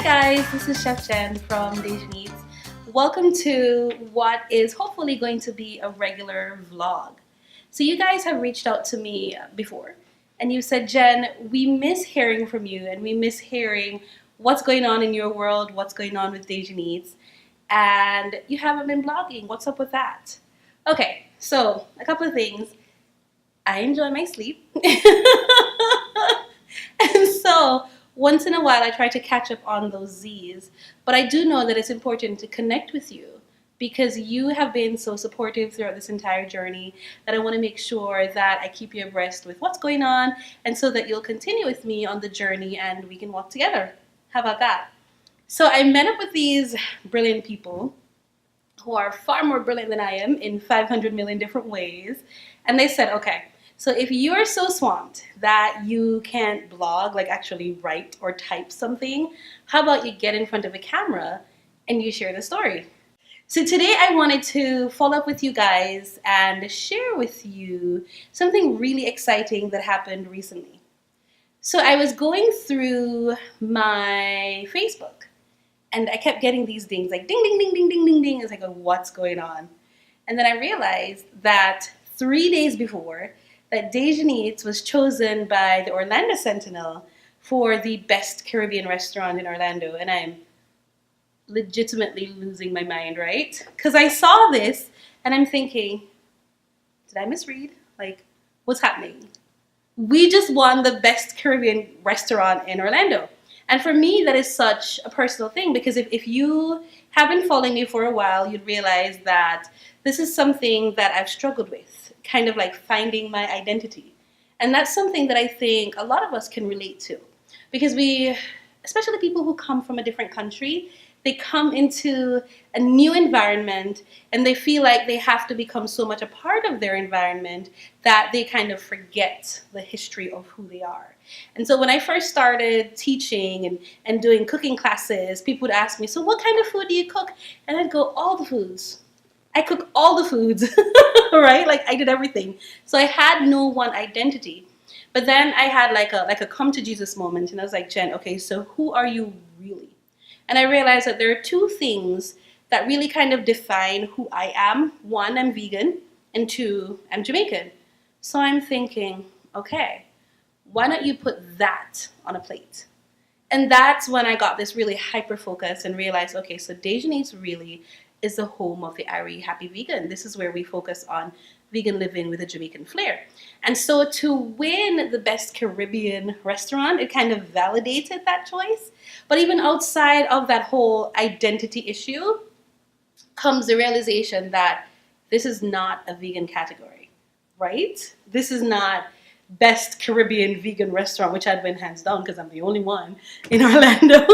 Hi guys, this is Chef Jenn from DaJen. Welcome to what is hopefully going to be a regular vlog. So you guys have reached out to me before and you said, Jen, we miss hearing from you and we miss hearing what's going on in your world, what's going on with DaJen, and you haven't been blogging. What's up with that? Okay, so a couple of things. I enjoy my sleep. And so once in a while I try to catch up on those Z's, but I do know that it's important to connect with you because you have been so supportive throughout this entire journey that I want to make sure that I keep you abreast with what's going on and so that you'll continue with me on the journey and we can walk together. How about that? So I met up with these brilliant people who are far more brilliant than I am in 500 million different ways, and they said, okay, so if you're so swamped that you can't blog, like actually write or type something, how about you get in front of a camera and you share the story? So today I wanted to follow up with you guys and share with you something really exciting that happened recently. So I was going through my Facebook and I kept getting these dings like ding, ding, ding, ding, ding, ding, ding. It's like, what's going on? And then I realized that 3 days before, that DaJen was chosen by the Orlando Sentinel for the best Caribbean restaurant in Orlando. And I'm legitimately losing my mind, right? Because I saw this and I'm thinking, did I misread? Like, what's happening? We just won the best Caribbean restaurant in Orlando. And for me, that is such a personal thing because if you have been following me for a while, you'd realize that this is something that I've struggled with, kind of like finding my identity. And that's something that I think a lot of us can relate to because we, especially people who come from a different country, they come into a new environment and they feel like they have to become so much a part of their environment that they kind of forget the history of who they are. And so when I first started teaching and doing cooking classes, people would ask me, so what kind of food do you cook? And I'd go, all the foods. I cook all the foods, right? Like I did everything. So I had no one identity. But then I had like a come to Jesus moment and I was like, Jen, okay, so who are you really? And I realized that there are two things that really kind of define who I am. One, I'm vegan, and two, I'm Jamaican. So I'm thinking, okay, why don't you put that on a plate? And that's when I got this really hyper focus and realized, okay, so DaJen really is the home of the Irie Happy Vegan. This is where we focus on vegan living with a Jamaican flair. And so to win the best Caribbean restaurant, it kind of validated that choice. But even outside of that whole identity issue comes the realization that this is not a vegan category, right? This is not best Caribbean vegan restaurant, which I'd win hands down because I'm the only one in Orlando.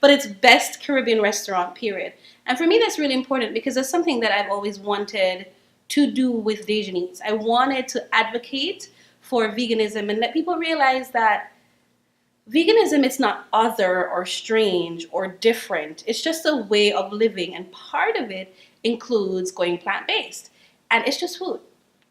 But it's best Caribbean restaurant, period. And for me, that's really important because that's something that I've always wanted to do with DaJen. I wanted to advocate for veganism and let people realize that veganism is not other or strange or different. It's just a way of living, and part of it includes going plant-based. And it's just food.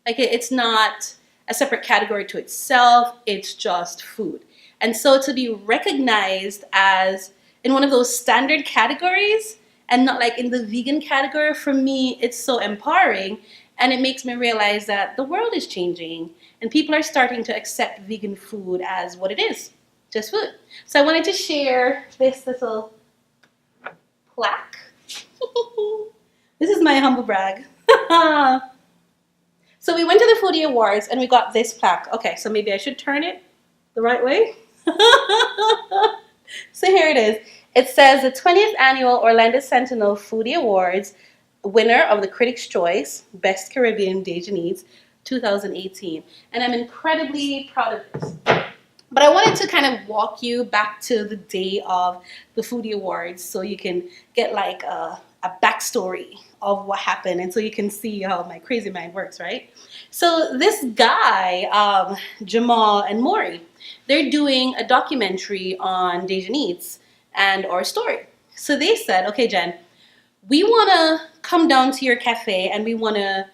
Like it's not a separate category to itself, it's just food. And so to be recognized as in one of those standard categories and not like in the vegan category, for me, it's so empowering. And it makes me realize that the world is changing and people are starting to accept vegan food as what it is, just food. So I wanted to share this little plaque. This is my humble brag. So we went to the Foodie Awards and we got this plaque. Okay, so maybe I should turn it the right way. So here it is. It says the 20th Annual Orlando Sentinel Foodie Awards, winner of the Critics' Choice, Best Caribbean DaJen 2018. And I'm incredibly proud of this. But I wanted to kind of walk you back to the day of the Foodie Awards so you can get like a backstory of what happened and so you can see how my crazy mind works, right? So this guy, Jamal and Maury, they're doing a documentary on DaJen and our story. So they said, okay, Jen, we want to come down to your cafe and we want to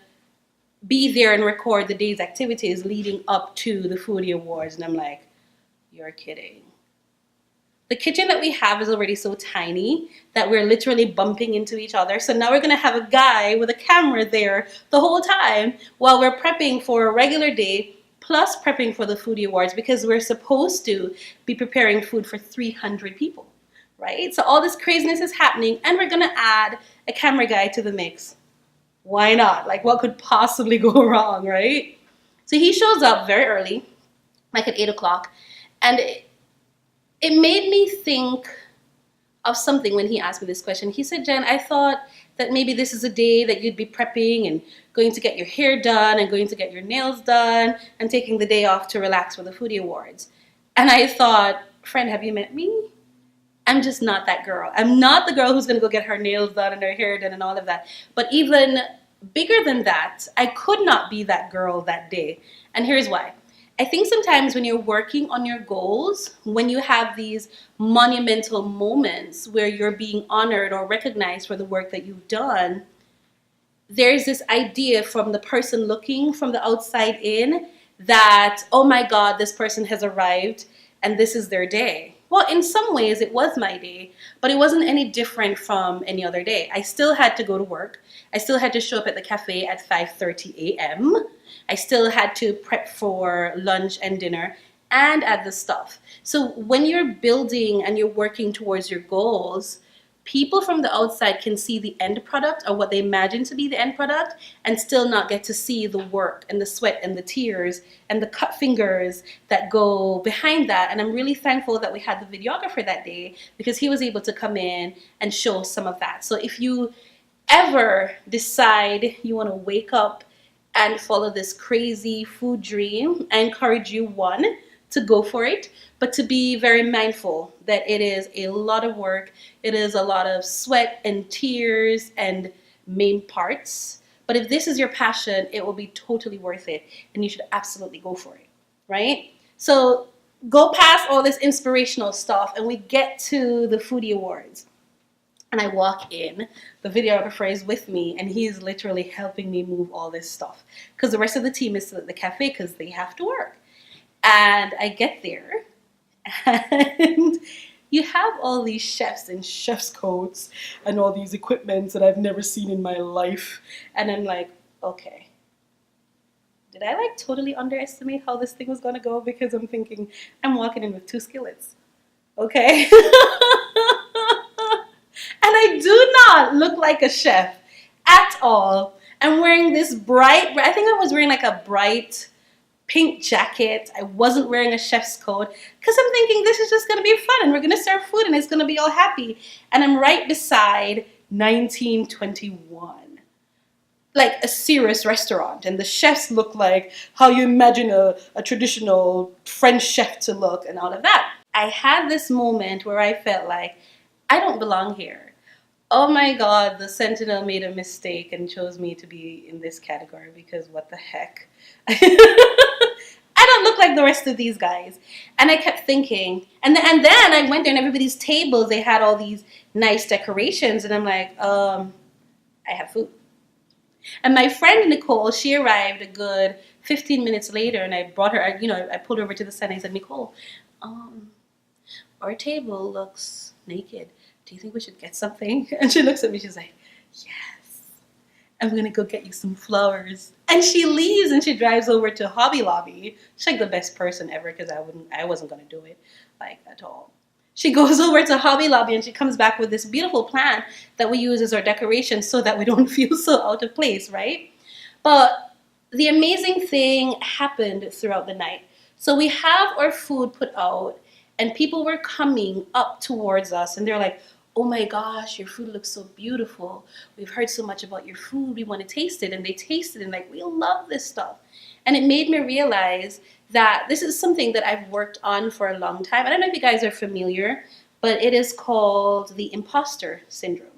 be there and record the day's activities leading up to the Foodie Awards. And I'm like, you're kidding. The kitchen that we have is already so tiny that we're literally bumping into each other. So now we're going to have a guy with a camera there the whole time while we're prepping for a regular day, plus prepping for the Foodie Awards, because we're supposed to be preparing food for 300 people, right? So all this craziness is happening, and we're going to add a camera guy to the mix. Why not? Like, what could possibly go wrong, right? So he shows up very early, like at 8 o'clock, and it made me think of something when he asked me this question. He said, Jen, I thought that maybe this is a day that you'd be prepping and going to get your hair done and going to get your nails done and taking the day off to relax for the Foodie Awards. And I thought, friend, have you met me? I'm just not that girl. I'm not the girl who's going to go get her nails done and her hair done and all of that. But even bigger than that, I could not be that girl that day. And here's why. I think sometimes when you're working on your goals, when you have these monumental moments where you're being honored or recognized for the work that you've done, there's this idea from the person looking from the outside in that, oh my God, this person has arrived and this is their day. Well, in some ways it was my day, but it wasn't any different from any other day. I still had to go to work. I still had to show up at the cafe at 5:30 a.m. I still had to prep for lunch and dinner and add the stuff. So when you're building and you're working towards your goals, people from the outside can see the end product or what they imagine to be the end product and still not get to see the work and the sweat and the tears and the cut fingers that go behind that. And I'm really thankful that we had the videographer that day because he was able to come in and show some of that. So if you ever decide you want to wake up and follow this crazy food dream, I encourage you, one, to go for it, but to be very mindful that it is a lot of work. It is a lot of sweat and tears and main parts. But if this is your passion, it will be totally worth it, and you should absolutely go for it, right? So go past all this inspirational stuff, and we get to the Foodie Awards. And I walk in, the videographer is with me, and he is literally helping me move all this stuff because the rest of the team is still at the cafe because they have to work. And I get there, and you have all these chefs in chef's coats and all these equipments that I've never seen in my life. And I'm like, okay, did I like totally underestimate how this thing was gonna go? Because I'm thinking I'm walking in with 2 skillets, okay? And I do not look like a chef at all. I'm wearing this bright, I think I was wearing like a bright pink jacket. I wasn't wearing a chef's coat because I'm thinking this is just going to be fun and we're going to serve food and it's going to be all happy. And I'm right beside 1921. Like a serious restaurant, and the chefs look like how you imagine a traditional French chef to look and all of that. I had this moment where I felt like I don't belong here. Oh my God, the Sentinel made a mistake and chose me to be in this category because what the heck? I don't look like the rest of these guys. And I kept thinking, and then I went there and everybody's tables, they had all these nice decorations, and I'm like, I have food. And my friend Nicole, she arrived a good 15 minutes later, and I brought her, I pulled her over to the side and I said, Nicole, our table looks naked. Do you think we should get something? And she looks at me, she's like, yes, I'm going to go get you some flowers. And she leaves and she drives over to Hobby Lobby. She's like the best person ever because I wasn't going to do it like at all. She goes over to Hobby Lobby and she comes back with this beautiful plant that we use as our decoration so that we don't feel so out of place, right? But the amazing thing happened throughout the night. So we have our food put out and people were coming up towards us and they're like, oh my gosh, your food looks so beautiful. We've heard so much about your food. We want to taste it. And they tasted it and like, we love this stuff. And it made me realize that this is something that I've worked on for a long time. I don't know if you guys are familiar, but it is called the imposter syndrome.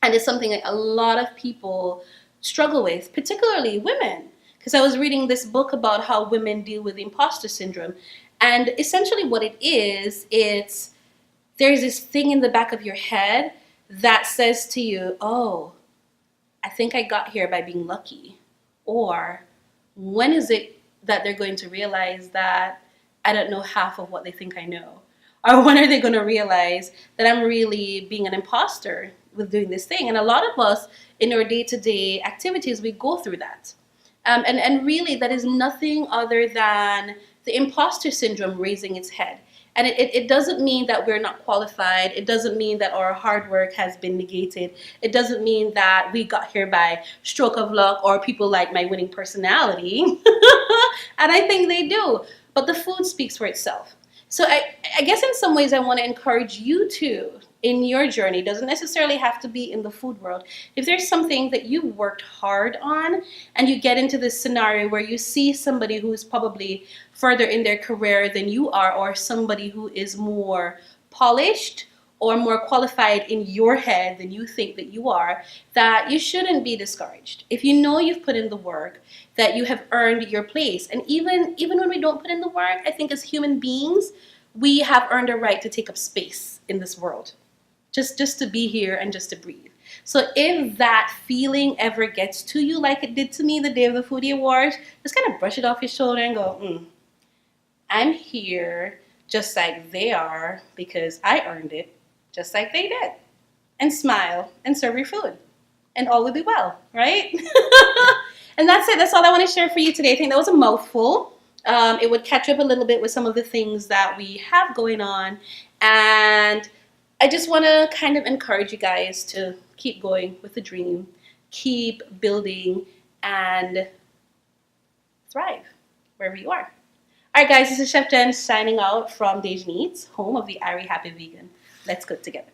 And it's something that a lot of people struggle with, particularly women. Because I was reading this book about how women deal with the imposter syndrome. And essentially what it is, there's this thing in the back of your head that says to you, oh, I think I got here by being lucky. Or when is it that they're going to realize that I don't know half of what they think I know? Or when are they going to realize that I'm really being an imposter with doing this thing? And a lot of us in our day-to-day activities, we go through that. And really, that is nothing other than the imposter syndrome raising its head. And it doesn't mean that we're not qualified. It doesn't mean that our hard work has been negated. It doesn't mean that we got here by stroke of luck or people like my winning personality. And I think they do. But the food speaks for itself. So I guess in some ways I want to encourage you to, in your journey, doesn't necessarily have to be in the food world. If there's something that you worked hard on and you get into this scenario where you see somebody who's probably further in their career than you are, or somebody who is more polished or more qualified in your head than you think that you are, that you shouldn't be discouraged. If you know you've put in the work, that you have earned your place. And even when we don't put in the work, I think as human beings, we have earned a right to take up space in this world. Just to be here and just to breathe. So if that feeling ever gets to you like it did to me the day of the Foodie Awards, just kind of brush it off your shoulder and go, I'm here just like they are because I earned it just like they did. And smile and serve your food. And all will be well, right? And that's it. That's all I want to share for you today. I think that was a mouthful. It would catch up a little bit with some of the things that we have going on. And I just want to kind of encourage you guys to keep going with the dream, keep building, and thrive wherever you are. All right, guys, this is Chef Jenn signing out from DaJen Eats, home of the Ari Happy Vegan. Let's cook together.